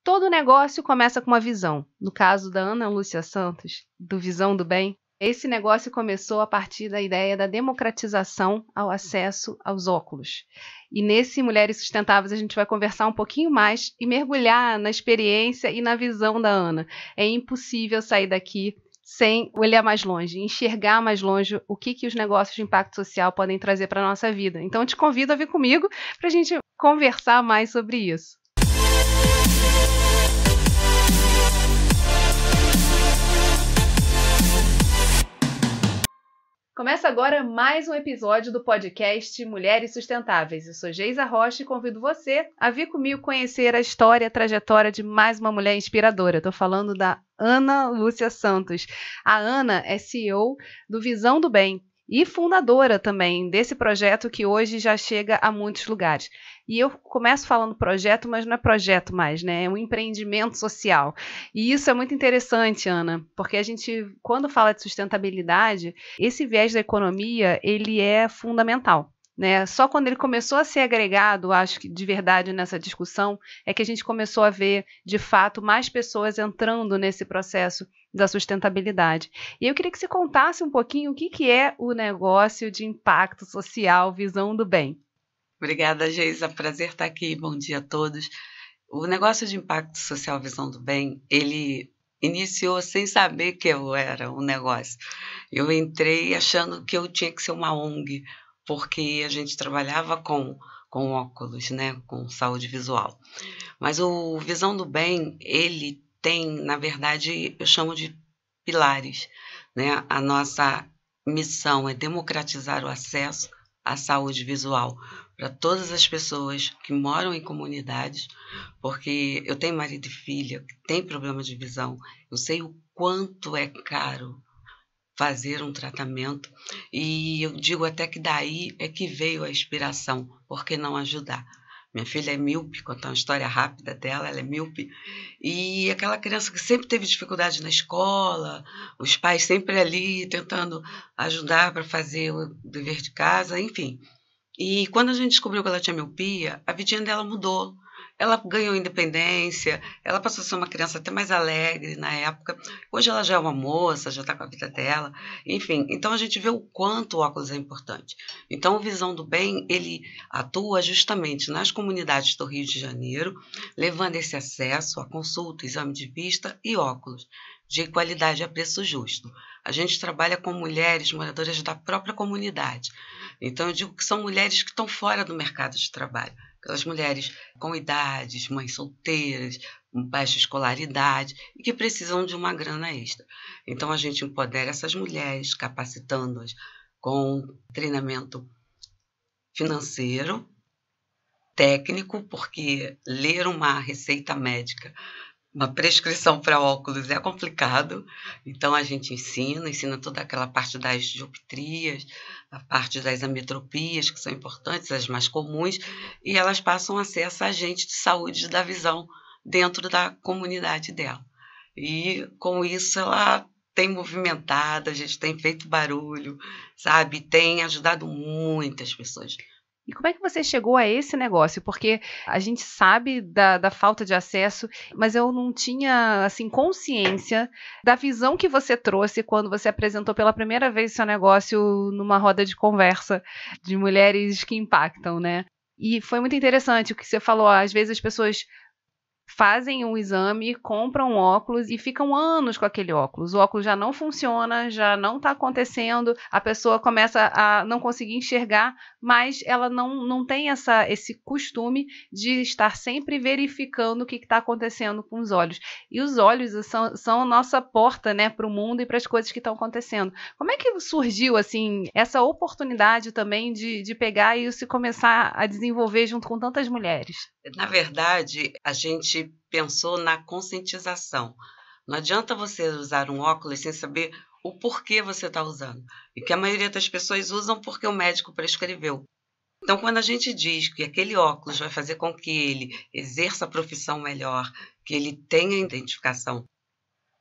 Todo negócio começa com uma visão. No caso da Ana Lúcia Santos, do Visão do Bem, esse negócio começou a partir da ideia da democratização ao acesso aos óculos. E nesse Mulheres Sustentáveis a gente vai conversar um pouquinho mais e mergulhar na experiência e na visão da Ana. É impossível sair daqui sem olhar mais longe, enxergar mais longe o que os negócios de impacto social podem trazer para a nossa vida. Então eu te convido a vir comigo para a gente conversar mais sobre isso. Começa agora mais um episódio do podcast Mulheres Sustentáveis. Eu sou Geisa Rocha e convido você a vir comigo conhecer a história e a trajetória de mais uma mulher inspiradora. Estou falando da Ana Lúcia Santos. A Ana é CEO do Visão do Bem e fundadora também desse projeto que hoje já chega a muitos lugares. E eu começo falando projeto, mas não é projeto mais, né? É um empreendimento social. E isso é muito interessante, Ana, porque a gente, quando fala de sustentabilidade, esse viés da economia, ele é fundamental. Né? Só quando ele começou a ser agregado, acho que de verdade nessa discussão, é que a gente começou a ver, de fato, mais pessoas entrando nesse processo da sustentabilidade. E eu queria que você contasse um pouquinho o que é o negócio de impacto social Visão do Bem. Obrigada, Geisa. Prazer estar aqui. Bom dia a todos. O negócio de impacto social Visão do Bem, ele iniciou sem saber que eu era um negócio. Eu entrei achando que eu tinha que ser uma ONG, porque a gente trabalhava com óculos, né, com saúde visual. Mas o Visão do Bem, ele tem, na verdade, eu chamo de pilares, né? A nossa missão é democratizar o acesso à saúde visual para todas as pessoas que moram em comunidades, porque eu tenho marido e filha que tem problema de visão, eu sei o quanto é caro fazer um tratamento, e eu digo até que daí é que veio a inspiração, por que não ajudar? Minha filha é míope, contar uma história rápida dela, ela é míope, e aquela criança que sempre teve dificuldade na escola, os pais sempre ali tentando ajudar para fazer o dever de casa, enfim. E quando a gente descobriu que ela tinha miopia, a vidinha dela mudou. Ela ganhou independência, ela passou a ser uma criança até mais alegre na época. Hoje ela já é uma moça, já está com a vida dela. Enfim, então a gente vê o quanto o óculos é importante. Então o Visão do Bem, ele atua justamente nas comunidades do Rio de Janeiro, levando esse acesso a consulta, exame de vista e óculos de qualidade a preço justo. A gente trabalha com mulheres moradoras da própria comunidade. Então eu digo que são mulheres que estão fora do mercado de trabalho. Aquelas mulheres com idades, mães solteiras, com baixa escolaridade e que precisam de uma grana extra. Então a gente empodera essas mulheres, capacitando-as com treinamento financeiro, técnico, porque ler uma receita médica, uma prescrição para óculos é complicado, então a gente ensina toda aquela parte das dioptrias, a parte das ametropias, que são importantes, as mais comuns, e elas passam a ser essa agente de saúde da visão dentro da comunidade dela. E com isso ela tem movimentado, a gente tem feito barulho, sabe? Tem ajudado muitas pessoas. E como é que você chegou a esse negócio? Porque a gente sabe da falta de acesso, mas eu não tinha assim, consciência da visão que você trouxe quando você apresentou pela primeira vez seu negócio numa roda de conversa de mulheres que impactam, né? E foi muito interessante o que você falou. Às vezes as pessoas fazem um exame, compram um óculos e ficam anos com aquele óculos. O óculos já não funciona, já não está acontecendo, a pessoa começa a não conseguir enxergar, mas ela não tem esse costume de estar sempre verificando o que está acontecendo com os olhos. E os olhos são a nossa porta, né, para o mundo e para as coisas que estão acontecendo. Como é que surgiu assim, essa oportunidade também de pegar isso e começar a desenvolver junto com tantas mulheres? Na verdade, a gente pensou na conscientização. Não adianta você usar um óculos sem saber o porquê você está usando. E que a maioria das pessoas usam porque o médico prescreveu. Então, quando a gente diz que aquele óculos vai fazer com que ele exerça a profissão melhor, que ele tenha identificação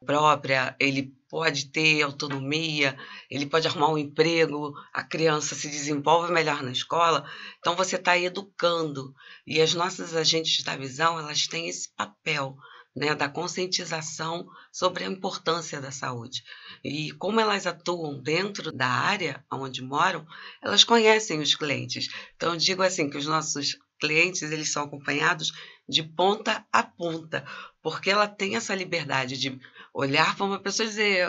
própria, ele pode ter autonomia, ele pode arrumar um emprego, a criança se desenvolve melhor na escola. Então, você está educando. E as nossas agentes da visão, elas têm esse papel, né, da conscientização sobre a importância da saúde. E como elas atuam dentro da área onde moram, elas conhecem os clientes. Então, eu digo assim, que os nossos clientes, eles são acompanhados de ponta a ponta, porque ela tem essa liberdade de olhar para uma pessoa e dizer: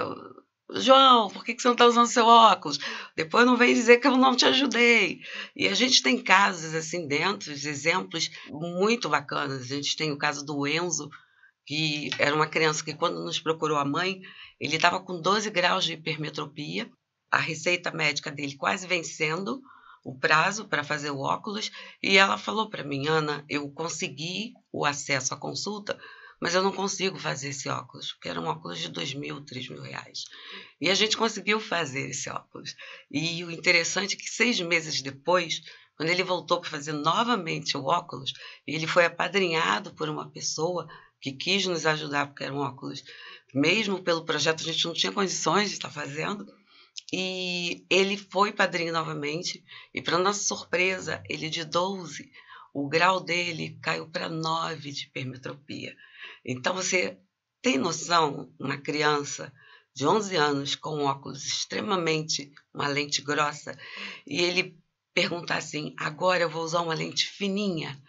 João, por que você não está usando seu óculos? Depois não vem dizer que eu não te ajudei. E a gente tem casos assim dentro, exemplos muito bacanas. A gente tem o caso do Enzo, que era uma criança que, quando nos procurou a mãe, ele estava com 12 graus de hipermetropia, a receita médica dele quase vencendo o prazo para fazer o óculos, e ela falou para mim: Ana, eu consegui o acesso à consulta, mas eu não consigo fazer esse óculos, porque era um óculos de 2.000, 3.000 reais. E a gente conseguiu fazer esse óculos. E o interessante é que 6 meses depois, quando ele voltou para fazer novamente o óculos, ele foi apadrinhado por uma pessoa que quis nos ajudar, porque era um óculos, mesmo pelo projeto, a gente não tinha condições de estar fazendo. E ele foi padrinho novamente, e para nossa surpresa, ele de 12, o grau dele caiu para 9 de hipermetropia. Então, você tem noção, uma criança de 11 anos com um óculos extremamente, uma lente grossa, e ele perguntar assim: agora eu vou usar uma lente fininha?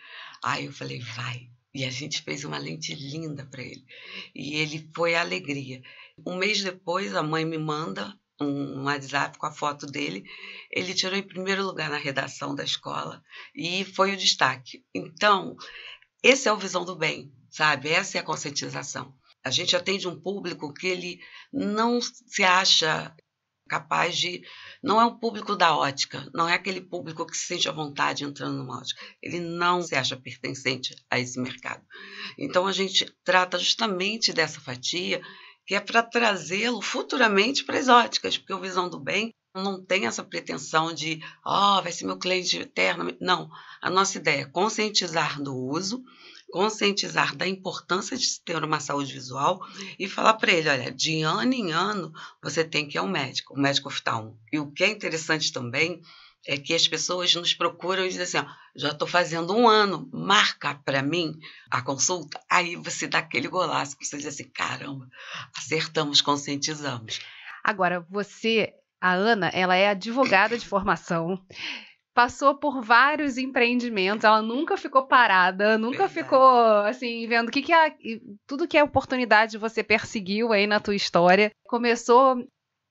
Aí eu falei: vai. E a gente fez uma lente linda para ele. E ele foi a alegria. Um mês depois, a mãe me manda um WhatsApp com a foto dele. Ele tirou em primeiro lugar na redação da escola e foi o destaque. Então, esse é o Visão do Bem, sabe? Essa é a conscientização. A gente atende um público que ele não se acha capaz de... Não é um público da ótica, não é aquele público que se sente à vontade entrando numa ótica. Ele não se acha pertencente a esse mercado. Então, a gente trata justamente dessa fatia, que é para trazê-lo futuramente para as óticas, porque o Visão do Bem não tem essa pretensão de vai ser meu cliente eterno. Não, a nossa ideia é conscientizar do uso, conscientizar da importância de ter uma saúde visual e falar para ele: olha, de ano em ano você tem que ir ao médico, o médico oftalmo. E o que é interessante também é que as pessoas nos procuram e dizem assim: já estou fazendo 1 ano, marca para mim a consulta. Aí você dá aquele golaço, você diz assim: caramba, acertamos, conscientizamos. Agora, a Ana, ela é advogada de formação, passou por vários empreendimentos, ela nunca ficou parada, nunca ficou assim, vendo tudo que é oportunidade você perseguiu aí na tua história. Começou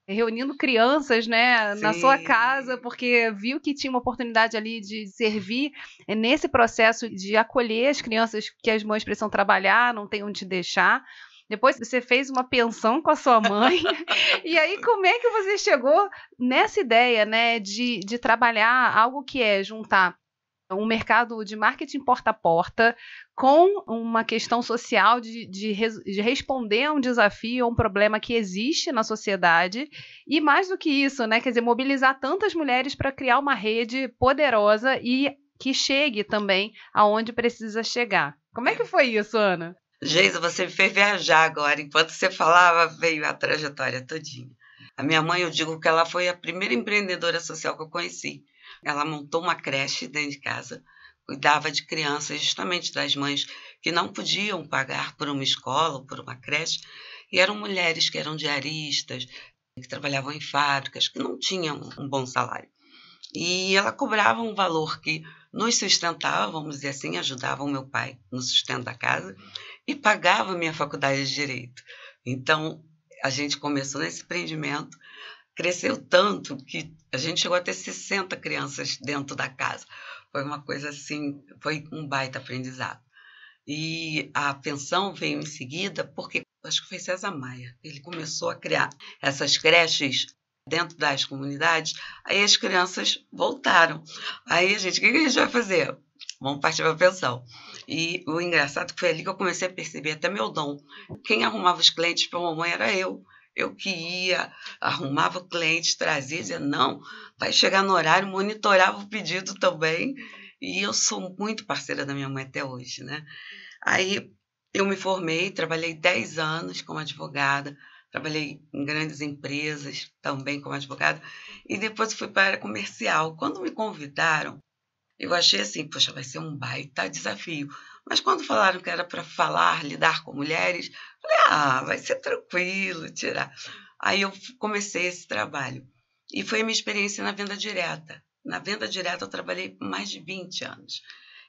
reunindo crianças, né, na sua casa, porque viu que tinha uma oportunidade ali de servir nesse processo de acolher as crianças que as mães precisam trabalhar, não tem onde deixar. Depois você fez uma pensão com a sua mãe. E aí, como é que você chegou nessa ideia, né, de trabalhar algo que é juntar um mercado de marketing porta a porta com uma questão social de responder a um desafio, a um problema que existe na sociedade, e mais do que isso, né, quer dizer, mobilizar tantas mulheres para criar uma rede poderosa e que chegue também aonde precisa chegar. Como é que foi isso, Ana? Geisa, você me fez viajar agora. Enquanto você falava, veio a trajetória todinha. A minha mãe, eu digo que ela foi a primeira empreendedora social que eu conheci. Ela montou uma creche dentro de casa, cuidava de crianças, justamente das mães que não podiam pagar por uma escola ou por uma creche, e eram mulheres que eram diaristas, que trabalhavam em fábricas, que não tinham um bom salário. E ela cobrava um valor que nos sustentava, vamos dizer assim, ajudava o meu pai no sustento da casa e pagava a minha faculdade de Direito. Então, a gente começou nesse empreendimento, cresceu tanto que a gente chegou a ter 60 crianças dentro da casa. Foi uma coisa assim, foi um baita aprendizado. E a pensão veio em seguida porque, acho que foi César Maia, ele começou a criar essas creches dentro das comunidades, aí as crianças voltaram. Aí o que a gente vai fazer? Vamos partir para a pensão. E o engraçado foi ali que eu comecei a perceber até meu dom. Quem arrumava os clientes para a mamãe era eu. Eu que ia, arrumava o cliente, trazia, dizia: não, vai chegar no horário, monitorava o pedido também. E eu sou muito parceira da minha mãe até hoje, né? Aí eu me formei, trabalhei 10 anos como advogada, trabalhei em grandes empresas também como advogada, e depois fui para a área comercial. Quando me convidaram, eu achei assim, poxa, vai ser um baita desafio. Mas quando falaram que era para falar, lidar com mulheres, falei, vai ser tranquilo, tirar. Aí eu comecei esse trabalho. E foi a minha experiência na venda direta. Na venda direta eu trabalhei mais de 20 anos.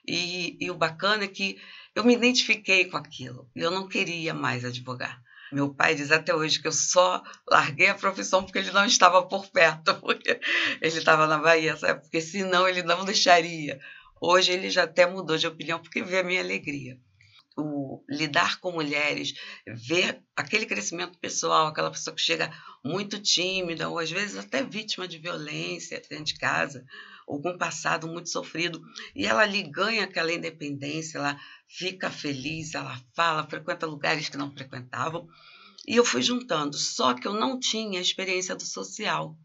E o bacana é que eu me identifiquei com aquilo. Eu não queria mais advogar. Meu pai diz até hoje que eu só larguei a profissão porque ele não estava por perto, porque ele estava na Bahia, sabe? Porque senão ele não deixaria. Hoje ele já até mudou de opinião porque vê a minha alegria. O lidar com mulheres, ver aquele crescimento pessoal, aquela pessoa que chega muito tímida, ou às vezes até vítima de violência dentro de casa, ou com um passado muito sofrido, e ela ali ganha aquela independência, ela fica feliz, ela fala, frequenta lugares que não frequentavam, e eu fui juntando, só que eu não tinha a experiência do social.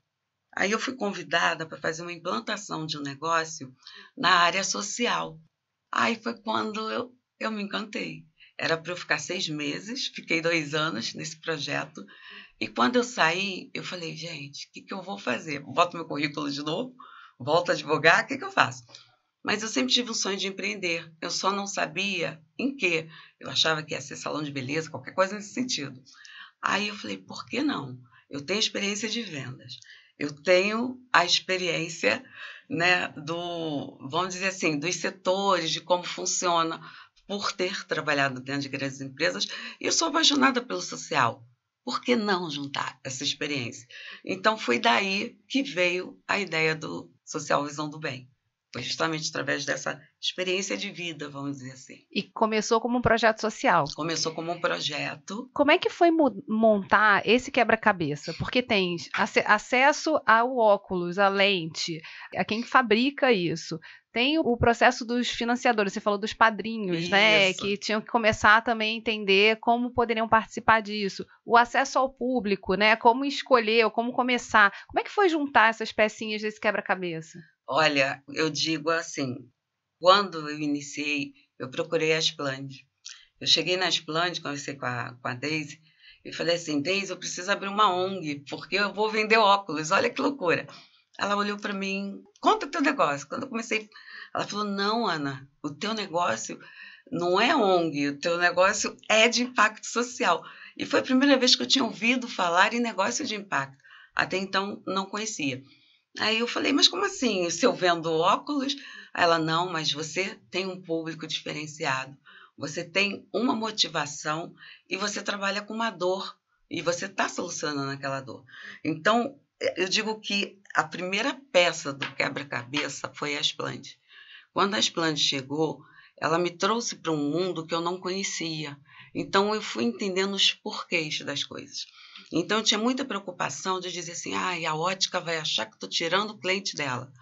Aí eu fui convidada para fazer uma implantação de um negócio na área social. Aí foi quando eu me encantei. Era para eu ficar 6 meses, fiquei 2 anos nesse projeto. E quando eu saí, eu falei, gente, o que eu vou fazer? Boto meu currículo de novo? Volto a advogar? O que eu faço? Mas eu sempre tive um sonho de empreender. Eu só não sabia em quê. Eu achava que ia ser salão de beleza, qualquer coisa nesse sentido. Aí eu falei, por que não? Eu tenho experiência de vendas. Eu tenho a experiência, né, vamos dizer assim, dos setores, de como funciona, por ter trabalhado dentro de grandes empresas, e eu sou apaixonada pelo social. Por que não juntar essa experiência? Então, foi daí que veio a ideia do Social Visão do Bem. Foi justamente através dessa experiência de vida, vamos dizer assim. E começou como um projeto social. Começou como um projeto. Como é que foi montar esse quebra-cabeça? Porque tem acesso ao óculos, à lente, a quem fabrica isso. Tem o processo dos financiadores, você falou dos padrinhos, né? Que tinham que começar também a entender como poderiam participar disso. O acesso ao público, né? Como escolher, ou como começar. Como é que foi juntar essas pecinhas desse quebra-cabeça? Olha, eu digo assim, quando eu iniciei, eu procurei a Asplande. Eu cheguei na Asplande, conversei com a Deise, e falei assim, Deise, eu preciso abrir uma ONG, porque eu vou vender óculos, olha que loucura. Ela olhou para mim, conta o teu negócio. Quando eu comecei, ela falou, não, Ana, o teu negócio não é ONG, o teu negócio é de impacto social. E foi a primeira vez que eu tinha ouvido falar em negócio de impacto. Até então, não conhecia. Aí eu falei, mas como assim? Se eu vendo óculos? Aí ela, não, mas você tem um público diferenciado. Você tem uma motivação e você trabalha com uma dor. E você está solucionando aquela dor. Então, eu digo que a primeira peça do quebra-cabeça foi a Asplande. Quando a Asplande chegou, ela me trouxe para um mundo que eu não conhecia. Então, eu fui entendendo os porquês das coisas. Então, eu tinha muita preocupação de dizer assim, a ótica vai achar que estou tirando o cliente dela.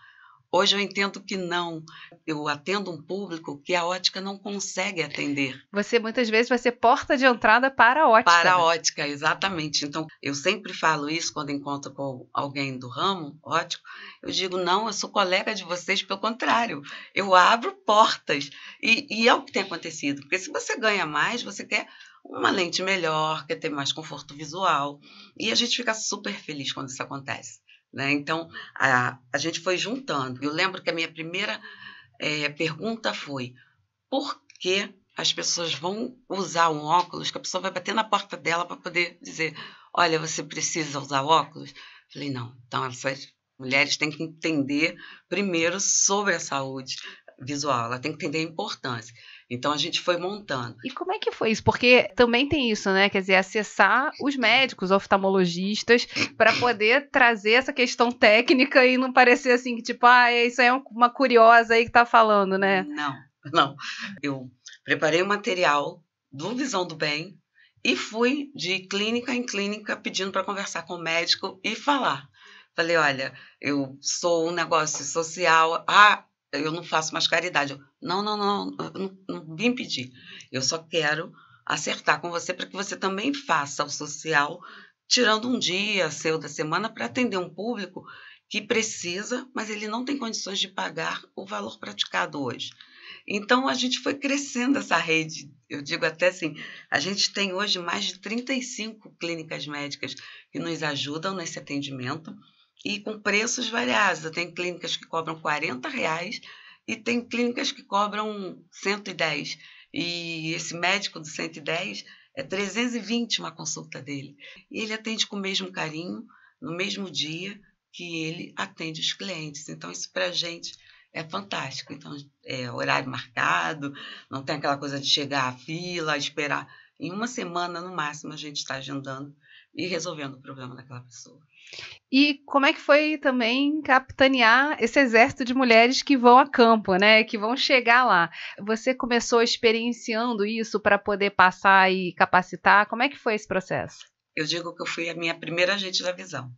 Hoje eu entendo que não. Eu atendo um público que a ótica não consegue atender. Você, muitas vezes, vai ser porta de entrada para a ótica. Para a ótica, exatamente. Então, eu sempre falo isso quando encontro com alguém do ramo ótico. Eu digo, não, eu sou colega de vocês, pelo contrário. Eu abro portas. E é o que tem acontecido. Porque se você ganha mais, você quer uma lente melhor, quer ter mais conforto visual. E a gente fica super feliz quando isso acontece. Né? Então, a gente foi juntando. Eu lembro que a minha primeira pergunta foi, por que as pessoas vão usar um óculos que a pessoa vai bater na porta dela para poder dizer, olha, você precisa usar óculos? Falei, não. Então, essas mulheres têm que entender primeiro sobre a saúde visual. Ela tem que entender a importância. Então, a gente foi montando. E como é que foi isso? Porque também tem isso, né? Quer dizer, acessar os médicos, oftalmologistas, para poder trazer essa questão técnica e não parecer assim, que tipo, isso aí é uma curiosa aí que tá falando, né? Não. Eu preparei o material do Visão do Bem e fui de clínica em clínica pedindo para conversar com o médico e falar. Falei, olha, eu sou um negócio social, eu não faço mais caridade. Não, eu não vim pedir. Eu só quero acertar com você para que você também faça o social, tirando um dia seu da semana para atender um público que precisa, mas ele não tem condições de pagar o valor praticado hoje. Então, a gente foi crescendo essa rede. Eu digo até assim, a gente tem hoje mais de 35 clínicas médicas que nos ajudam nesse atendimento e com preços variados. Tem clínicas que cobram R$ 40 e tem clínicas que cobram 110. E esse médico do 110 é 320 uma consulta dele. E ele atende com o mesmo carinho, no mesmo dia que ele atende os clientes. Então, isso para a gente é fantástico. Então, é horário marcado, não tem aquela coisa de chegar à fila, esperar. Em uma semana, no máximo, a gente está agendando e resolvendo o problema daquela pessoa. E como é que foi também capitanear esse exército de mulheres que vão a campo, né? Que vão chegar lá. Você começou experienciando isso para poder passar e capacitar? Como é que foi esse processo? Eu digo que eu fui a minha primeira agente da visão.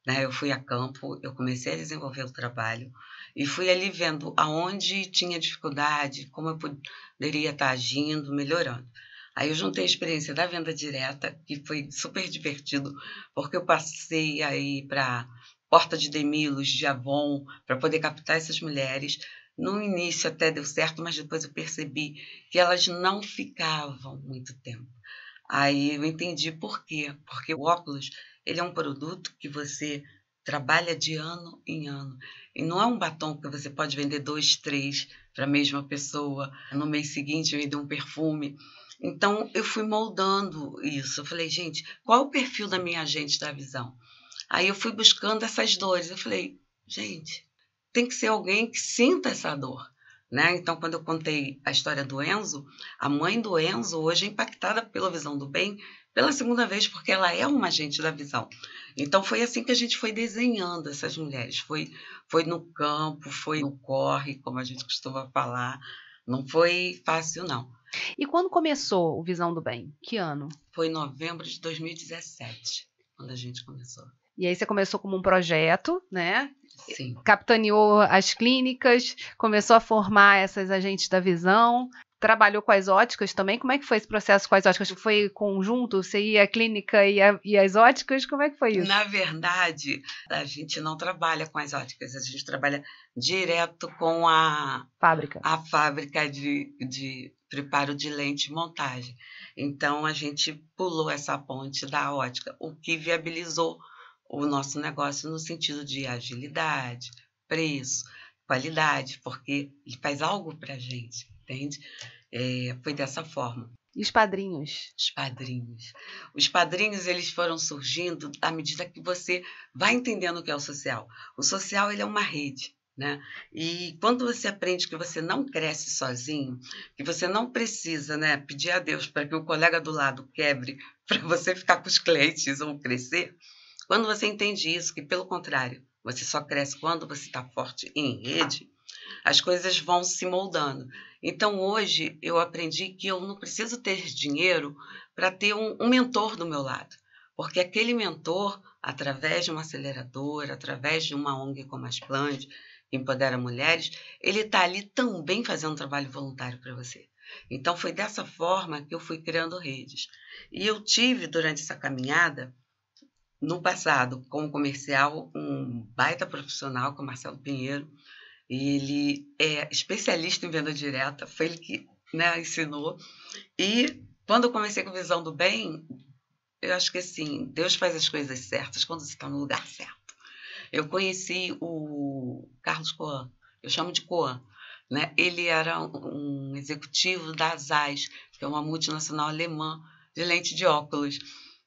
Né? Eu fui a campo, eu comecei a desenvolver o trabalho e fui ali vendo aonde tinha dificuldade, como eu poderia estar agindo, melhorando. Aí eu juntei a experiência da venda direta, que foi super divertido, porque eu passei aí para Porta de Demilos, de Avon, para poder captar essas mulheres. No início até deu certo, mas depois eu percebi que elas não ficavam muito tempo. Aí eu entendi por quê. Porque o óculos, ele é um produto que você trabalha de ano em ano. E não é um batom que você pode vender 2, 3 para a mesma pessoa. No mês seguinte, vender um perfume. Então, eu fui moldando isso. Eu falei, gente, qual é o perfil da minha agente da visão? Aí eu fui buscando essas dores. Eu falei, gente, tem que ser alguém que sinta essa dor. Né? Então, quando eu contei a história do Enzo, a mãe do Enzo hoje é impactada pela visão do bem pela segunda vez, porque ela é uma agente da visão. Então, foi assim que a gente foi desenhando essas mulheres. Foi no campo, foi no corre, como a gente costuma falar. Não foi fácil, não. E quando começou o Visão do Bem? Que ano? Foi em novembro de 2017, quando a gente começou. E aí você começou como um projeto, né? Sim. Capitaneou as clínicas, começou a formar essas agentes da visão, trabalhou com as óticas também. Como é que foi esse processo com as óticas? Foi conjunto? Você ia à clínica e as óticas? Como é que foi isso? Na verdade, a gente não trabalha com as óticas, a gente trabalha direto com a fábrica de preparo de lente e montagem. Então, a gente pulou essa ponte da ótica, o que viabilizou o nosso negócio no sentido de agilidade, preço, qualidade, porque ele faz algo para a gente, entende? Foi dessa forma. E os padrinhos? Os padrinhos, eles foram surgindo à medida que você vai entendendo o que é o social. O social, ele é uma rede, né? E quando você aprende que você não cresce sozinho, que você não precisa, né, pedir a Deus para que o colega do lado quebre para você ficar com os clientes ou crescer, quando você entende isso, que pelo contrário, você só cresce quando você está forte em rede, as coisas vão se moldando. Então, hoje, eu aprendi que eu não preciso ter dinheiro para ter um mentor do meu lado. Porque aquele mentor, através de uma aceleradora, através de uma ONG como a Splend, que empodera mulheres, ele está ali também fazendo um trabalho voluntário para você. Então, foi dessa forma que eu fui criando redes. E eu tive, durante essa caminhada, no passado, como comercial, um baita profissional, que é o Marcelo Pinheiro. Ele é especialista em venda direta, foi ele que, né, ensinou. E quando eu comecei com Visão do Bem, eu acho que assim, Deus faz as coisas certas quando você está no lugar certo. Eu conheci o Carlos Coan, eu chamo de Coan, né? Ele era um executivo da ZEISS, que é uma multinacional alemã de lente de óculos.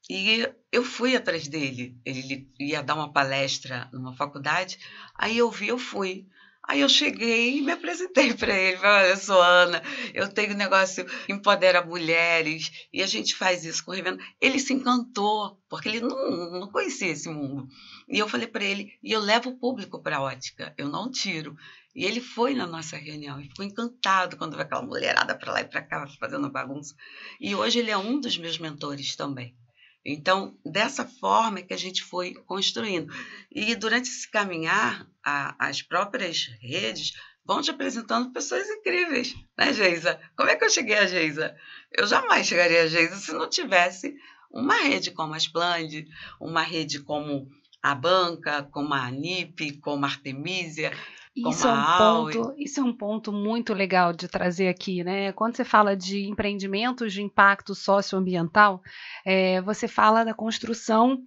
E eu fui atrás dele. Ele ia dar uma palestra numa faculdade, aí eu fui. Aí eu cheguei e me apresentei para ele. Falei, olha, eu sou Ana, eu tenho um negócio que empodera mulheres, e a gente faz isso com revenda. Ele se encantou, porque ele não conhecia esse mundo. E eu falei para ele, e eu levo o público para a ótica, eu não tiro. E ele foi na nossa reunião e ficou encantado quando viu aquela mulherada para lá e para cá, fazendo bagunça. E hoje ele é um dos meus mentores também. Então, dessa forma é que a gente foi construindo. E durante esse caminhar, as próprias redes vão te apresentando pessoas incríveis, né, Geisa? Como é que eu cheguei a Geisa? Eu jamais chegaria a Geisa se não tivesse uma rede como a Splend, uma rede como a Banca, como a ANIP, como a Artemisia. como a Aue. Isso é um ponto muito legal de trazer aqui, né? Quando você fala de empreendimentos de impacto socioambiental, você fala da construção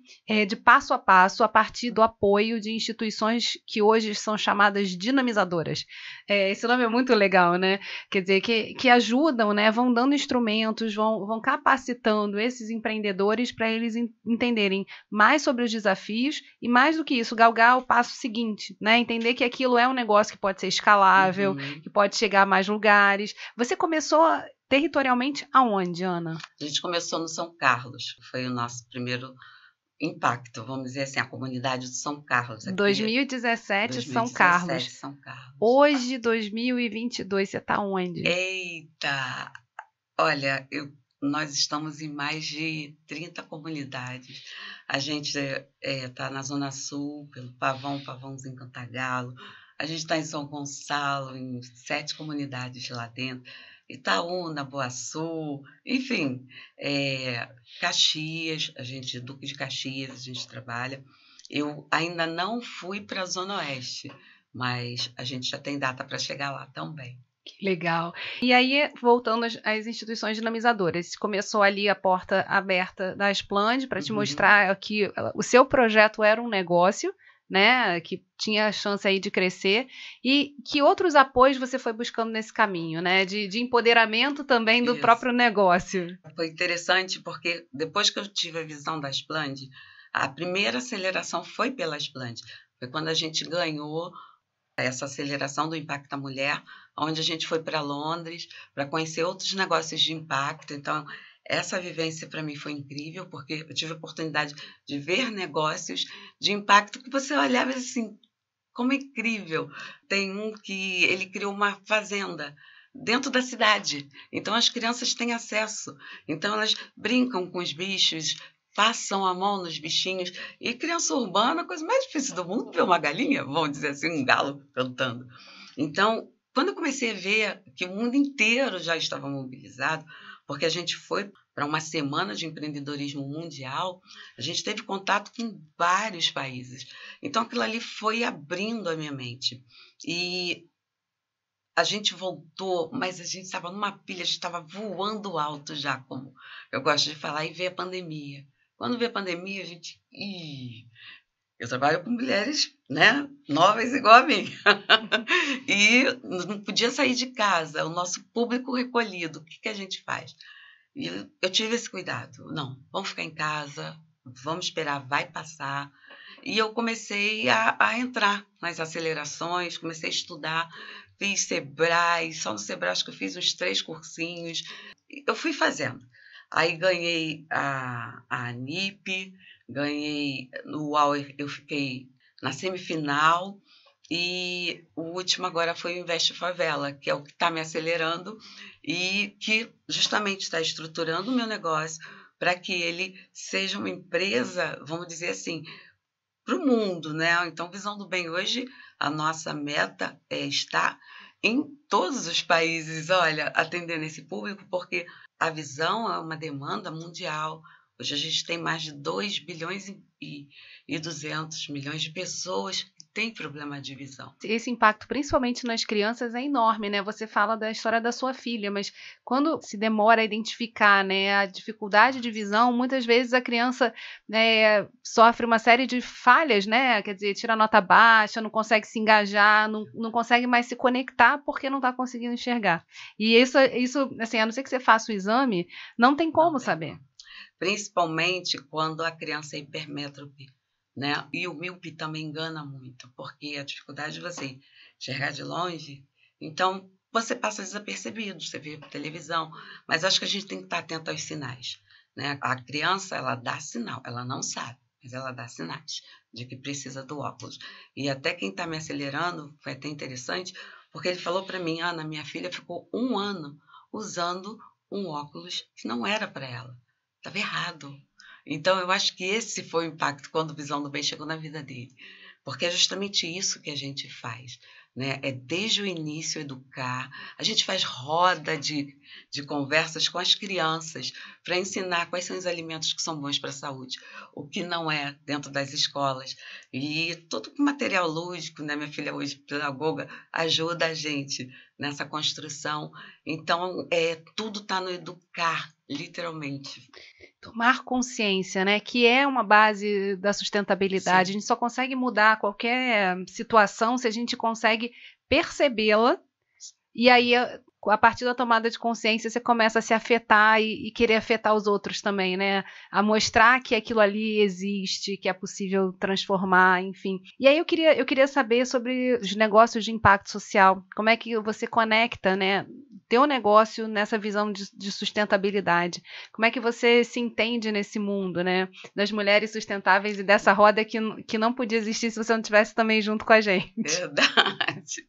de passo a passo a partir do apoio de instituições que hoje são chamadas dinamizadoras. Esse nome é muito legal, né? Quer dizer, que ajudam, né? Vão dando instrumentos, vão capacitando esses empreendedores para eles entenderem mais sobre os desafios e, mais do que isso, galgar o passo seguinte, né? Entender que aquilo é um negócio que pode ser escalável, que pode chegar a mais lugares. Você começou territorialmente aonde, Ana? A gente começou no São Carlos, foi o nosso primeiro impacto, vamos dizer assim, a comunidade de São Carlos. Aqui, 2017, São Carlos. Hoje, 2022, você está onde? Eita! Olha, nós estamos em mais de 30 comunidades. A gente está na Zona Sul, pelo Pavãozinho Cantagalo. A gente está em São Gonçalo, em 7 comunidades lá dentro. Itaúna, Boaçu, enfim, Caxias, Duque de Caxias, a gente trabalha. Eu ainda não fui para a Zona Oeste, mas a gente já tem data para chegar lá também. Que legal. E aí, voltando às instituições dinamizadoras, começou ali a porta aberta da Asplande para te mostrar que o seu projeto era um negócio, né, que tinha a chance aí de crescer, e que outros apoios você foi buscando nesse caminho, né, de empoderamento também do próprio negócio. Foi interessante porque depois que eu tive a visão da Asplande, a primeira aceleração foi pela Asplande. Foi quando a gente ganhou essa aceleração do Impacto da Mulher, onde a gente foi para Londres para conhecer outros negócios de impacto. Então, essa vivência para mim foi incrível, porque eu tive a oportunidade de ver negócios de impacto que você olhava assim, como incrível. Tem um que ele criou uma fazenda dentro da cidade. Então, as crianças têm acesso. Então, elas brincam com os bichos, passam a mão nos bichinhos. E criança urbana, a coisa mais difícil do mundo, ver uma galinha, vamos dizer assim, um galo cantando. Então, quando eu comecei a ver que o mundo inteiro já estava mobilizado, porque a gente foi para uma semana de empreendedorismo mundial, a gente teve contato com vários países. Então, aquilo ali foi abrindo a minha mente. E a gente voltou, mas a gente estava numa pilha, a gente estava voando alto já, como eu gosto de falar, e veio a pandemia. Quando veio a pandemia, a gente... Eu trabalho com mulheres, né, novas igual a mim. E não podia sair de casa, o nosso público recolhido. O que a gente faz? E eu tive esse cuidado. Não, vamos ficar em casa, vamos esperar, vai passar. E eu comecei a entrar nas acelerações, comecei a estudar, fiz Sebrae, só no Sebrae acho que eu fiz uns 3 cursinhos. Eu fui fazendo. Aí ganhei a ANIP, ganhei no UAU, eu fiquei na semifinal, e o último agora foi o Investe Favela, que é o que está me acelerando e que justamente está estruturando o meu negócio para que ele seja uma empresa, vamos dizer assim, para o mundo, né? Então, Visão do Bem hoje, a nossa meta é estar em todos os países, olha, atendendo esse público, porque a visão é uma demanda mundial. Hoje a gente tem mais de 2 bilhões e 200 milhões de pessoas que têm problema de visão. Esse impacto, principalmente nas crianças, é enorme, né? Você fala da história da sua filha, mas quando se demora a identificar, né, a dificuldade de visão, muitas vezes a criança, né, sofre uma série de falhas, né? Quer dizer, tira nota baixa, não consegue se engajar, não consegue mais se conectar porque não está conseguindo enxergar. E isso, assim, a não ser que você faça o exame, não tem como saber. Principalmente quando a criança é hipermétrope, né? E o míope também engana muito, porque a dificuldade de você enxergar de longe, então você passa desapercebido, você vê televisão, mas acho que a gente tem que estar atento aos sinais, né? A criança, ela dá sinal, ela não sabe, mas ela dá sinais de que precisa do óculos. E até quem está me acelerando, foi até interessante, porque ele falou para mim, Ana, minha filha ficou 1 ano usando um óculos que não era para ela. Estava errado. Então, eu acho que esse foi o impacto quando o Visão do Bem chegou na vida dele. Porque é justamente isso que a gente faz. né? É desde o início educar. A gente faz roda de conversas com as crianças para ensinar quais são os alimentos que são bons para a saúde, o que não é dentro das escolas. E todo o material lúdico, né? Minha filha hoje, pedagoga, ajuda a gente nessa construção. Então, tudo está no educar, literalmente. Tomar consciência, né, que é uma base da sustentabilidade. Sim. A gente só consegue mudar qualquer situação se a gente consegue percebê-la, e aí a partir da tomada de consciência você começa a se afetar e querer afetar os outros também, né, a mostrar que aquilo ali existe, que é possível transformar, enfim. E aí eu queria saber sobre os negócios de impacto social, como é que você conecta, né, teu negócio nessa visão de sustentabilidade. Como é que você se entende nesse mundo, né, das mulheres sustentáveis e dessa roda que não podia existir se você não estivesse também junto com a gente? Verdade.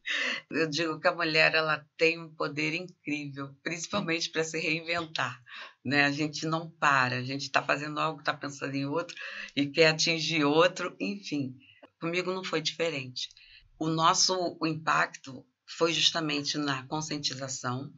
Eu digo que a mulher ela tem um poder incrível, principalmente para se reinventar, né? A gente não para, a gente está fazendo algo, está pensando em outro e quer atingir outro, enfim. Comigo não foi diferente. O impacto foi justamente na conscientização.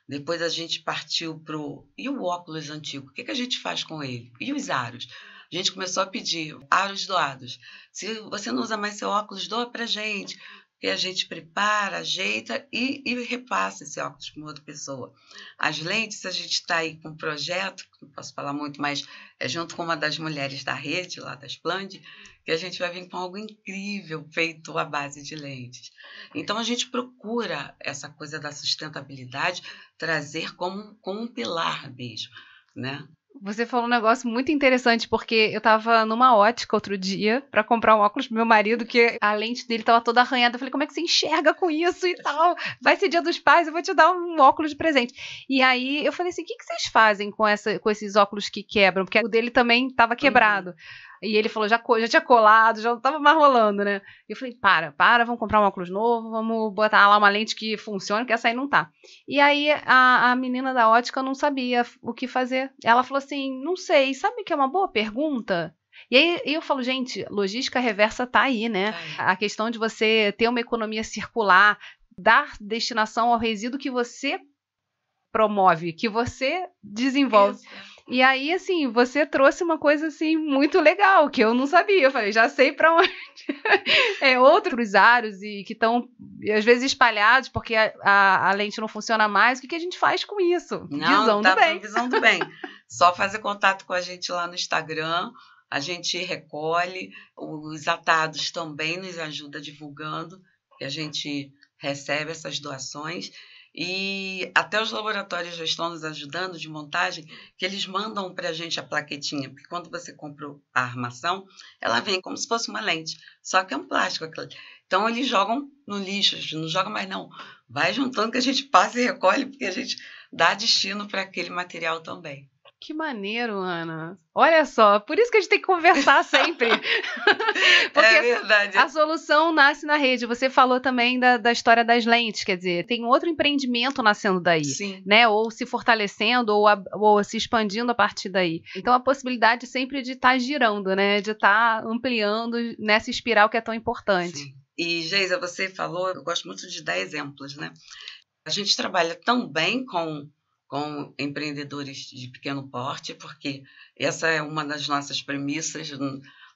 Depois a gente partiu para o... E o óculos antigo? O que a gente faz com ele? E os aros? A gente começou a pedir aros doados. Se você não usa mais seu óculos, doa para a gente. E a gente prepara, ajeita e repassa esse óculos para outra pessoa. As lentes, a gente está aí com um projeto, que não posso falar muito, mas é junto com uma das mulheres da rede, lá da Splend, que a gente vai vir com algo incrível feito à base de lentes. Então, a gente procura essa coisa da sustentabilidade trazer como um pilar mesmo, né? Você falou um negócio muito interessante, porque eu estava numa ótica outro dia para comprar um óculos pro meu marido, que a lente dele estava toda arranhada. Eu falei, como é que você enxerga com isso e tal? Vai ser Dia dos Pais, eu vou te dar um óculos de presente. E aí eu falei assim, o que vocês fazem com esses óculos que quebram? Porque o dele também estava quebrado. E ele falou, já tinha colado, já não estava mais rolando, né? E eu falei, para, vamos comprar um óculos novo, vamos botar lá uma lente que funcione, que essa aí não tá. E aí a menina da ótica não sabia o que fazer. Ela falou assim, não sei, sabe que é uma boa pergunta? E aí eu falo, gente, logística reversa tá aí, né? A questão de você ter uma economia circular, dar destinação ao resíduo que você promove, que você desenvolve. Isso. E aí, assim, você trouxe uma coisa, assim, muito legal, que eu não sabia. Eu falei, já sei para onde. Outros aros e que estão, às vezes, espalhados, porque a lente não funciona mais. O que a gente faz com isso? Visão do bem. Só fazer contato com a gente lá no Instagram. A gente recolhe. Os atados também nos ajudam divulgando, que a gente recebe essas doações. E até os laboratórios já estão nos ajudando de montagem, que eles mandam para a gente a plaquetinha, porque quando você compra a armação, ela vem como se fosse uma lente, só que é um plástico. Então eles jogam no lixo, não jogam mais não, vai juntando que a gente passa e recolhe, porque a gente dá destino para aquele material também. Que maneiro, Ana. Olha só, por isso que a gente tem que conversar sempre. Porque é verdade. A solução nasce na rede. Você falou também da história das lentes, quer dizer, tem outro empreendimento nascendo daí. Sim. Né? Ou se fortalecendo, ou se expandindo a partir daí. Então, a possibilidade sempre de estar girando, né? De estar ampliando nessa espiral que é tão importante. Sim. E, Geisa, você falou, eu gosto muito de dar exemplos, né? A gente trabalha tão bem com empreendedores de pequeno porte, porque essa é uma das nossas premissas.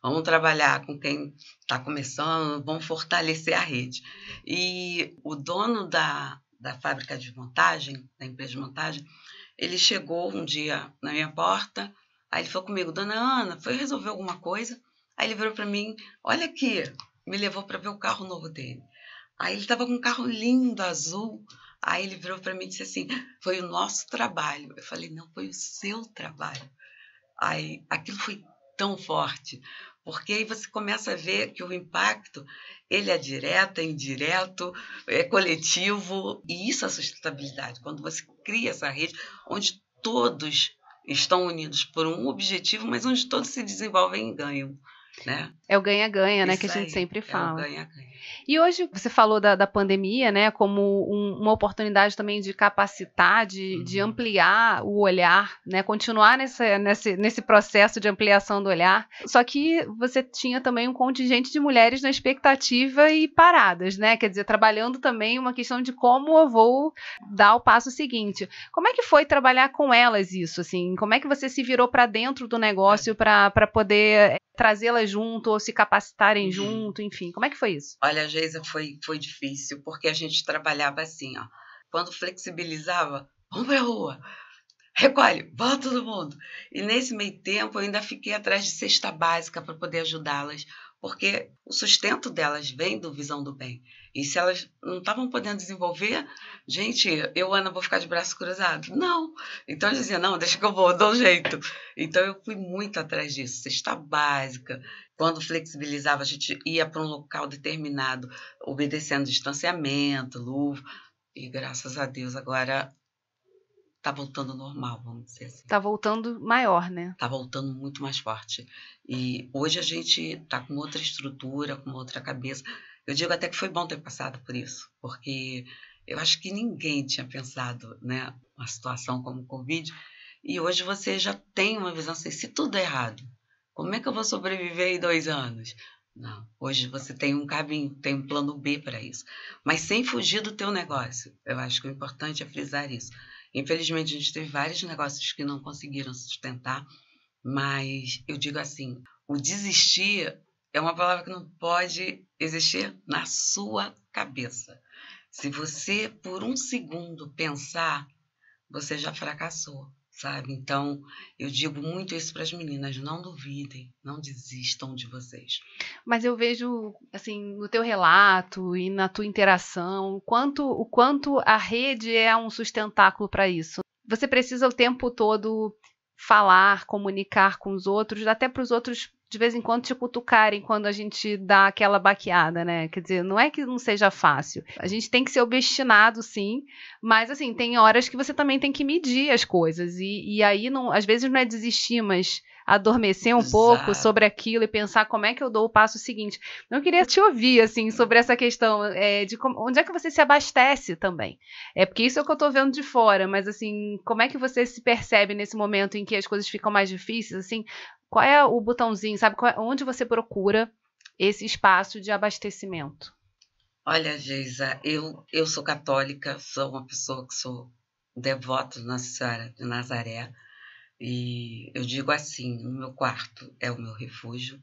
Vamos trabalhar com quem está começando, vamos fortalecer a rede. E o dono da fábrica de montagem, da empresa de montagem, ele chegou um dia na minha porta, aí ele falou comigo, Dona Ana, foi resolver alguma coisa? Aí ele virou para mim, olha aqui, me levou para ver o carro novo dele. Aí ele estava com um carro lindo, azul. Aí ele virou para mim e disse assim, foi o nosso trabalho. Eu falei, não, foi o seu trabalho. Aí aquilo foi tão forte, porque aí você começa a ver que o impacto, ele é direto, é indireto, é coletivo, e isso é a sustentabilidade. Quando você cria essa rede onde todos estão unidos por um objetivo, mas onde todos se desenvolvem e ganham. né? É o ganha-ganha, né, que a Isso gente aí, sempre é o fala. ganha-ganha. E hoje você falou da pandemia, né, como uma oportunidade também de capacitar, de ampliar o olhar, né, continuar nesse processo de ampliação do olhar. Só que você tinha também um contingente de mulheres na expectativa e paradas, né, quer dizer, trabalhando também uma questão de como eu vou dar o passo seguinte. Como é que foi trabalhar com elas isso, assim? Como é que você se virou para dentro do negócio para poder trazê-las junto ou se capacitarem junto, enfim, como é que foi isso? Olha, Geisa, foi difícil, porque a gente trabalhava assim, ó. Quando flexibilizava, vamos pra rua, recolhe, volta todo mundo. E nesse meio tempo eu ainda fiquei atrás de cesta básica para poder ajudá-las, porque o sustento delas vem do Visão do Bem. E se elas não estavam podendo desenvolver, gente, eu, Ana, vou ficar de braço cruzado. Não. Então eu dizia, não, deixa que eu vou, eu dou um jeito. Então eu fui muito atrás disso, cesta básica. Quando flexibilizava, a gente ia para um local determinado, obedecendo distanciamento, luva. E graças a Deus agora tá voltando ao normal, vamos dizer assim. Tá voltando maior, né? Tá voltando muito mais forte. E hoje a gente tá com outra estrutura, com outra cabeça. Eu digo até que foi bom ter passado por isso, porque eu acho que ninguém tinha pensado, né, uma situação como o Covid. E hoje você já tem uma visão assim, se tudo é errado, como é que eu vou sobreviver em 2 anos? Não, hoje você tem um caminho, tem um plano B para isso. Mas sem fugir do teu negócio. Eu acho que o importante é frisar isso. Infelizmente, a gente teve vários negócios que não conseguiram sustentar, mas eu digo assim, o desistir é uma palavra que não pode existir na sua cabeça. Se você, por um segundo, pensar, você já fracassou, sabe? Então, eu digo muito isso para as meninas, não duvidem, não desistam de vocês. Mas eu vejo, assim, no teu relato e na tua interação, o quanto a rede é um sustentáculo para isso. Você precisa o tempo todo falar, comunicar com os outros, até para os outros de vez em quando te cutucarem quando a gente dá aquela baqueada, né? Quer dizer, não é que não seja fácil. A gente tem que ser obstinado, sim, mas assim, tem horas que você também tem que medir as coisas. E aí, não, às vezes, não é desistir, mas adormecer um pouco Exato. sobre aquilo e pensar como é que eu dou o passo seguinte. Eu queria te ouvir, assim, sobre essa questão de onde é que você se abastece também. Porque isso é o que eu estou vendo de fora, mas assim, como é que você se percebe nesse momento em que as coisas ficam mais difíceis, assim, qual é o botãozinho, sabe? Onde você procura esse espaço de abastecimento? Olha, Geisa, eu sou católica, sou uma pessoa que sou devota de Nossa Senhora de Nazaré, e eu digo assim, o meu quarto é o meu refúgio,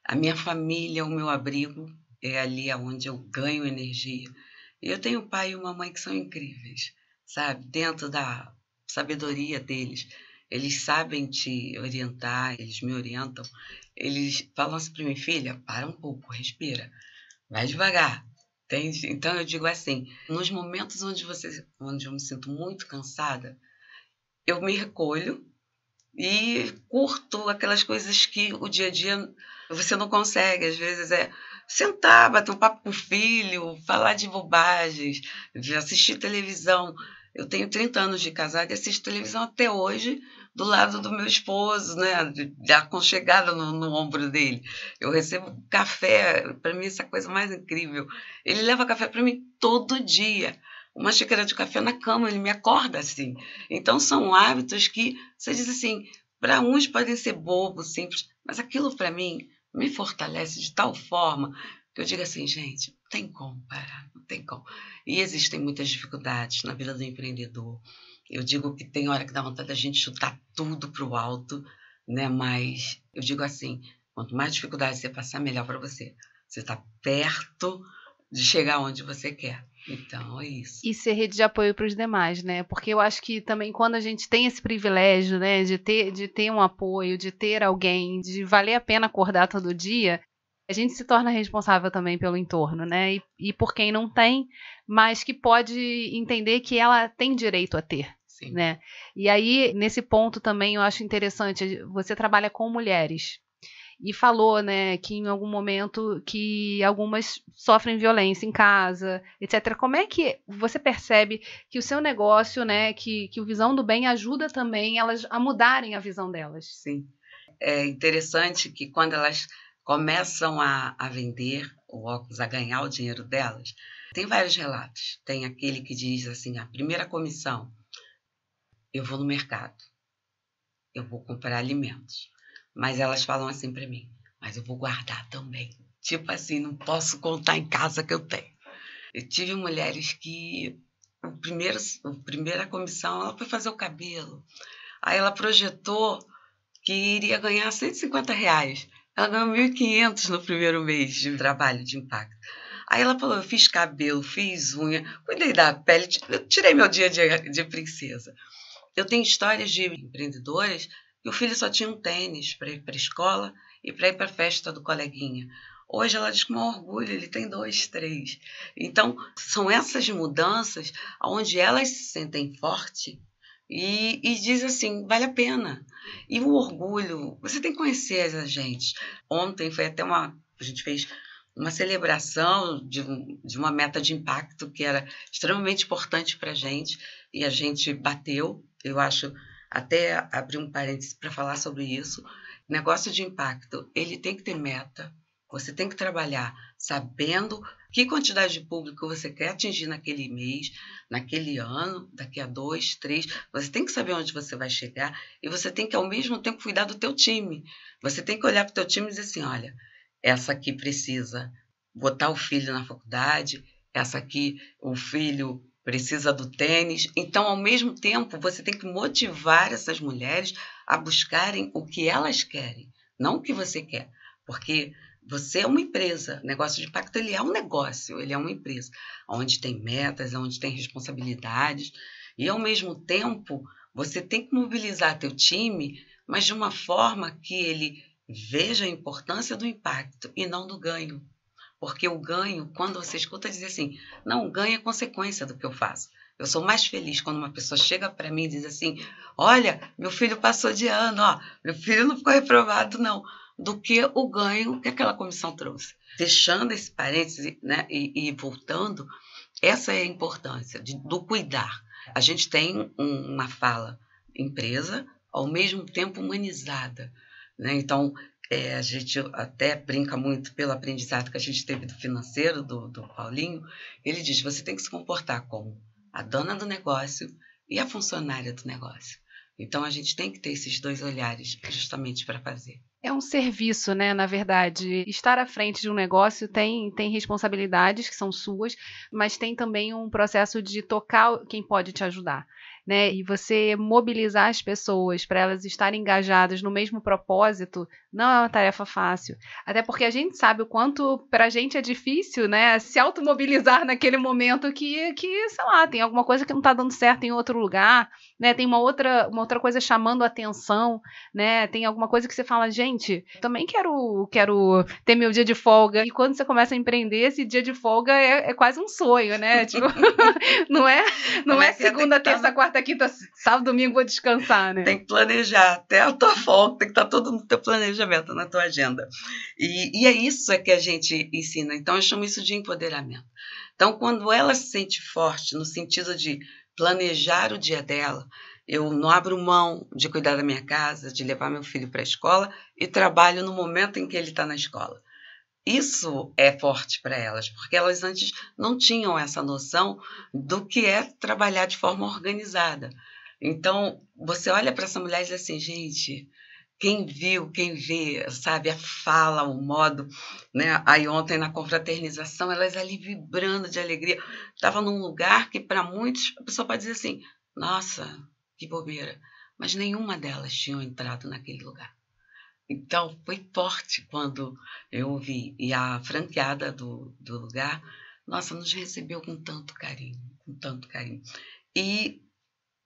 a minha família é o meu abrigo, é ali onde eu ganho energia. E eu tenho um pai e uma mãe que são incríveis, sabe? Dentro da sabedoria deles, eles sabem te orientar, eles me orientam, eles falam assim para mim, filha, para um pouco, respira, vai devagar. Entende? Então eu digo assim, nos momentos onde eu me sinto muito cansada, eu me recolho e curto aquelas coisas que o dia a dia você não consegue. Às vezes é sentar, bater um papo com o filho, falar de bobagens, de assistir televisão. Eu tenho 30 anos de casada e assisto televisão até hoje do lado do meu esposo, né? De aconchegada no ombro dele. Eu recebo café, para mim essa é a coisa mais incrível. Ele leva café para mim todo dia. Uma xícara de café na cama, ele me acorda assim. Então são hábitos que você diz assim, para uns podem ser bobos, simples, mas aquilo para mim me fortalece de tal forma que eu digo assim, gente, não tem como parar, não tem como. E existem muitas dificuldades na vida do empreendedor. Eu digo que tem hora que dá vontade da gente chutar tudo para o alto, né? Mas eu digo assim, quanto mais dificuldade você passar, melhor para você. Você está perto de chegar onde você quer. Então, é isso. E ser rede de apoio para os demais, né? Porque eu acho que também quando a gente tem esse privilégio, né, de ter um apoio, de ter alguém, de valer a pena acordar todo dia, a gente se torna responsável também pelo entorno, né? E por quem não tem, mas que pode entender que ela tem direito a ter. Sim. Né? E aí, nesse ponto também eu acho interessante, você trabalha com mulheres. E falou, né, que em algum momento que algumas sofrem violência em casa, etc. Como é que você percebe que o seu negócio, né, que o Visão do Bem ajuda também elas a mudarem a visão delas? Sim. É interessante que quando elas começam a vender o óculos, a ganhar o dinheiro delas. Tem vários relatos. Tem aquele que diz assim, a primeira comissão, eu vou no mercado, eu vou comprar alimentos. Mas elas falam assim para mim, mas eu vou guardar também. Tipo assim, não posso contar em casa que eu tenho. Eu tive mulheres que a primeira comissão ela foi fazer o cabelo. Aí ela projetou que iria ganhar R$150. Ela ganhou 1.500 no primeiro mês de trabalho de impacto. Aí ela falou, eu fiz cabelo, fiz unha, cuidei da pele, eu tirei meu dia de princesa. Eu tenho histórias de empreendedoras que o filho só tinha um tênis para ir para a escola e para ir para a festa do coleguinha. Hoje ela diz com maior orgulho, ele tem 2, 3. Então, são essas mudanças onde elas se sentem fortes e diz assim, vale a pena. E o orgulho, você tem que conhecer as agentes. Ontem foi até a gente fez uma celebração de uma meta de impacto que era extremamente importante para a gente e a gente bateu. Eu acho, até abrir um parênteses para falar sobre isso, negócio de impacto, ele tem que ter meta, você tem que trabalhar sabendo que quantidade de público você quer atingir naquele mês, naquele ano, daqui a 2, 3, você tem que saber onde você vai chegar e você tem que ao mesmo tempo cuidar do teu time. Você tem que olhar para o teu time e dizer assim, olha, essa aqui precisa botar o filho na faculdade, essa aqui o filho precisa do tênis. Então, ao mesmo tempo, você tem que motivar essas mulheres a buscarem o que elas querem, não o que você quer. Porque você é uma empresa, negócio de impacto ele é um negócio, ele é uma empresa, onde tem metas, onde tem responsabilidades, e ao mesmo tempo você tem que mobilizar teu time, mas de uma forma que ele veja a importância do impacto e não do ganho. Porque o ganho, quando você escuta dizer assim, não, o ganho é consequência do que eu faço. Eu sou mais feliz quando uma pessoa chega para mim e diz assim, olha, meu filho passou de ano, ó, meu filho não ficou reprovado, não, do que o ganho que aquela comissão trouxe. Fechando esse parêntese, né, e voltando, essa é a importância do cuidar. A gente tem uma fala empresa, ao mesmo tempo humanizada, né? Então, a gente até brinca muito pelo aprendizado que a gente teve do financeiro, do Paulinho. Ele diz, você tem que se comportar como a dona do negócio e a funcionária do negócio. Então, a gente tem que ter esses dois olhares justamente para fazer. É um serviço, né? Na verdade, estar à frente de um negócio tem responsabilidades que são suas, mas tem também um processo de tocar quem pode te ajudar, né? E você mobilizar as pessoas para elas estarem engajadas no mesmo propósito não é uma tarefa fácil. Até porque a gente sabe o quanto para a gente é difícil, né? Se automobilizar naquele momento que, sei lá, tem alguma coisa que não está dando certo em outro lugar, né? Tem uma outra coisa chamando a atenção, né? Tem alguma coisa que você fala, gente, também quero ter meu dia de folga. E quando você começa a empreender, esse dia de folga é quase um sonho, né? Tipo, não é segunda, terça, quarta, quinta, sábado, domingo vou descansar, né? Tem que planejar até a tua folga, tem que estar tudo no teu planejamento, na tua agenda. E é isso que a gente ensina. Então, eu chamo isso de empoderamento. Então, quando ela se sente forte, no sentido de planejar o dia dela, eu não abro mão de cuidar da minha casa, de levar meu filho para a escola e trabalho no momento em que ele está na escola. Isso é forte para elas, porque elas antes não tinham essa noção do que é trabalhar de forma organizada. Então, você olha para essa mulher e diz assim, gente, quem viu, quem vê, sabe, a fala, o modo, né? Aí ontem na confraternização, elas ali vibrando de alegria. Estava num lugar que para muitos a pessoa pode dizer assim, nossa, que bobeira, mas nenhuma delas tinha entrado naquele lugar. Então, foi forte quando eu ouvi. E a franqueada do lugar, nossa, nos recebeu com tanto carinho, com tanto carinho. E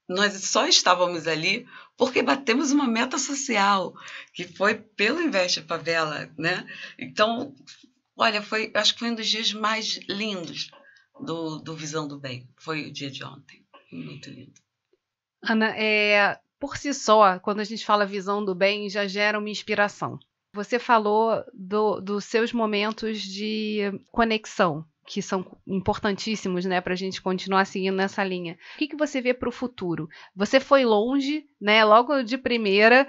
nós só estávamos ali porque batemos uma meta social, que foi pelo Investe Favela, né? Então, olha, acho que foi um dos dias mais lindos do Visão do Bem. Foi o dia de ontem. Muito lindo. Ana, por si só, quando a gente fala visão do bem, já gera uma inspiração. Você falou dos seus momentos de conexão, que são importantíssimos, né, para a gente continuar seguindo nessa linha. O que você vê para o futuro? Você foi longe, né, logo de primeira,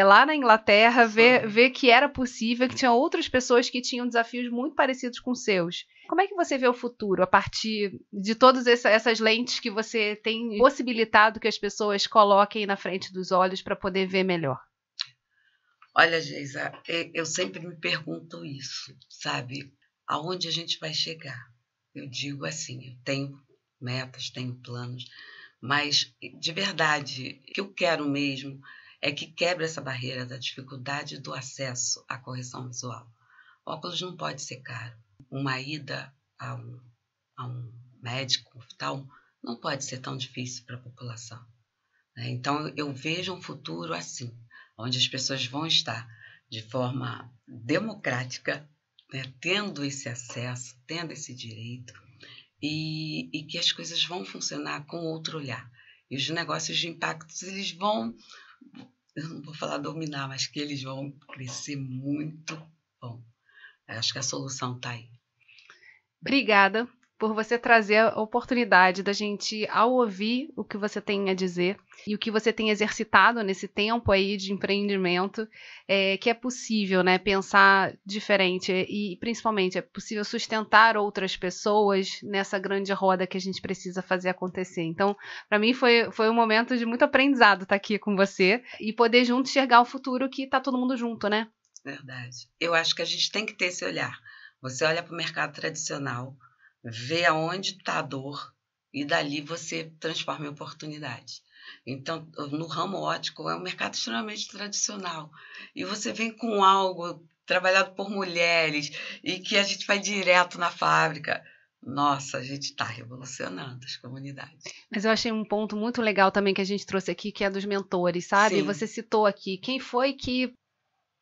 lá na Inglaterra, ver que era possível, que tinha outras pessoas que tinham desafios muito parecidos com os seus. Como é que você vê o futuro a partir de todas essas lentes que você tem possibilitado que as pessoas coloquem na frente dos olhos para poder ver melhor? Olha, Geisa, eu sempre me pergunto isso, sabe? Aonde a gente vai chegar? Eu digo assim, eu tenho metas, tenho planos, mas de verdade, o que eu quero mesmo é que quebre essa barreira da dificuldade do acesso à correção visual. O óculos não pode ser caro. Uma ida a um médico oftalmo não pode ser tão difícil para a população, né? Então, eu vejo um futuro assim, onde as pessoas vão estar de forma democrática, né, tendo esse acesso, tendo esse direito, e que as coisas vão funcionar com outro olhar. E os negócios de impactos, eles vão, eu não vou falar dominar, mas que eles vão crescer muito bom. Eu acho que a solução está aí. Obrigada por você trazer a oportunidade da gente, ao ouvir o que você tem a dizer e o que você tem exercitado nesse tempo aí de empreendimento, que é possível, né, pensar diferente e, principalmente, é possível sustentar outras pessoas nessa grande roda que a gente precisa fazer acontecer. Então, para mim, foi um momento de muito aprendizado estar aqui com você e poder junto enxergar o futuro que está todo mundo junto, né? Verdade. Eu acho que a gente tem que ter esse olhar. Você olha para o mercado tradicional, vê aonde está a dor e dali você transforma em oportunidade. Então, no ramo óptico é um mercado extremamente tradicional e você vem com algo trabalhado por mulheres e que a gente vai direto na fábrica. Nossa, a gente está revolucionando as comunidades. Mas eu achei um ponto muito legal também que a gente trouxe aqui, que é dos mentores, sabe? Sim. Você citou aqui, quem foi que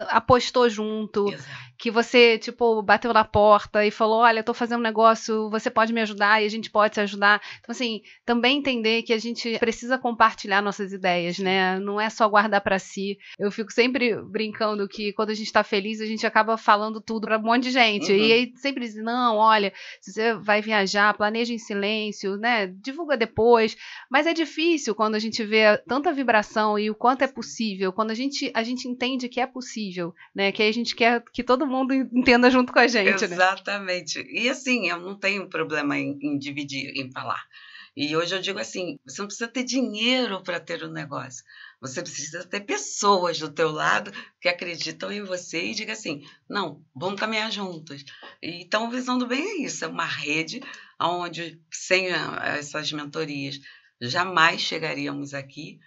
apostou junto, Exato. que você, tipo, bateu na porta e falou, olha, eu tô fazendo um negócio, você pode me ajudar e a gente pode te ajudar. Então, assim, também entender que a gente precisa compartilhar nossas ideias, né? Não é só guardar para si. Eu fico sempre brincando que quando a gente tá feliz, a gente acaba falando tudo para um monte de gente. E aí sempre diz, não, olha, se você vai viajar, planeja em silêncio, né? Divulga depois. Mas é difícil quando a gente vê tanta vibração e o quanto é possível, quando a gente entende que é possível, né? Que aí a gente quer que todo mundo entenda junto com a gente, Exatamente. Né? E assim, eu não tenho problema em dividir, em falar. E hoje eu digo assim, você não precisa ter dinheiro para ter um negócio. Você precisa ter pessoas do teu lado que acreditam em você e digam assim, não, vamos caminhar juntos. Então, Visão do Bem é isso, é uma rede onde, sem essas mentorias, jamais chegaríamos aqui.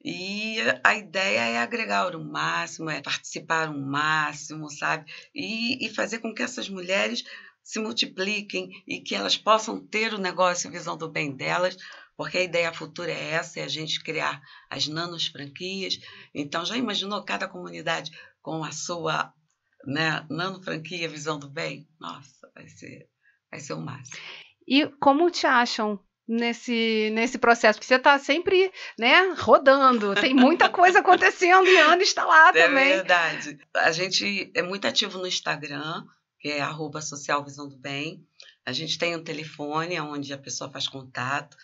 E a ideia é agregar o máximo, é participar o máximo, sabe? E fazer com que essas mulheres se multipliquem e que elas possam ter o negócio Visão do Bem delas, porque a ideia futura é essa, é a gente criar as nanos franquias. Então, já imaginou cada comunidade com a sua, né, nano franquia Visão do Bem? Nossa, vai ser o máximo. E como te acham nesse processo? Porque você está sempre, né, rodando, tem muita coisa acontecendo e a Ana está lá também. É verdade. A gente é muito ativo no Instagram, que é @socialvisãodobem. A gente tem um telefone onde a pessoa faz contato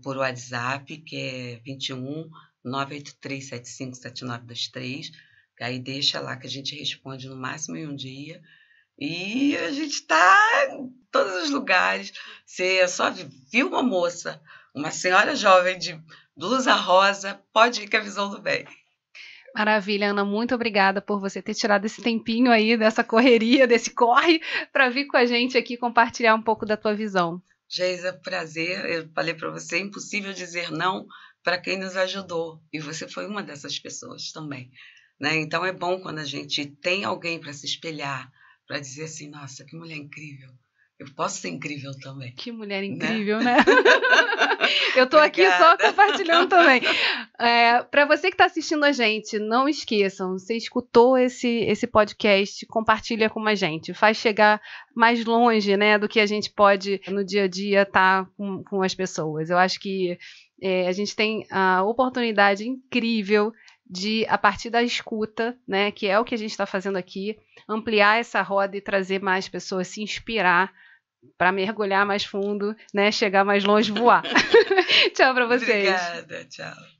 por WhatsApp, que é 21 983 75 7923, que aí deixa lá que a gente responde no máximo em um dia. E a gente está em todos os lugares. Você só viu uma moça, uma senhora jovem de blusa rosa, pode ir com a Visão do Bem. Maravilha, Ana, muito obrigada por você ter tirado esse tempinho aí dessa correria, desse corre, para vir com a gente aqui compartilhar um pouco da tua visão. Geisa, prazer. Eu falei para você, é impossível dizer não para quem nos ajudou. E você foi uma dessas pessoas também, né? Então é bom quando a gente tem alguém para se espelhar, para dizer assim, nossa, que mulher incrível. Eu posso ser incrível também. Que mulher incrível, né? Eu estou aqui só compartilhando também. Para você que está assistindo a gente, não esqueçam, você escutou esse podcast, compartilha com a gente. Faz chegar mais longe, né, do que a gente pode, no dia a dia, estar com as pessoas. Eu acho que a gente tem a oportunidade incrível de, a partir da escuta, né, que é o que a gente está fazendo aqui, ampliar essa roda e trazer mais pessoas, se inspirar para mergulhar mais fundo, né? Chegar mais longe, voar. Tchau para vocês. Obrigada, tchau.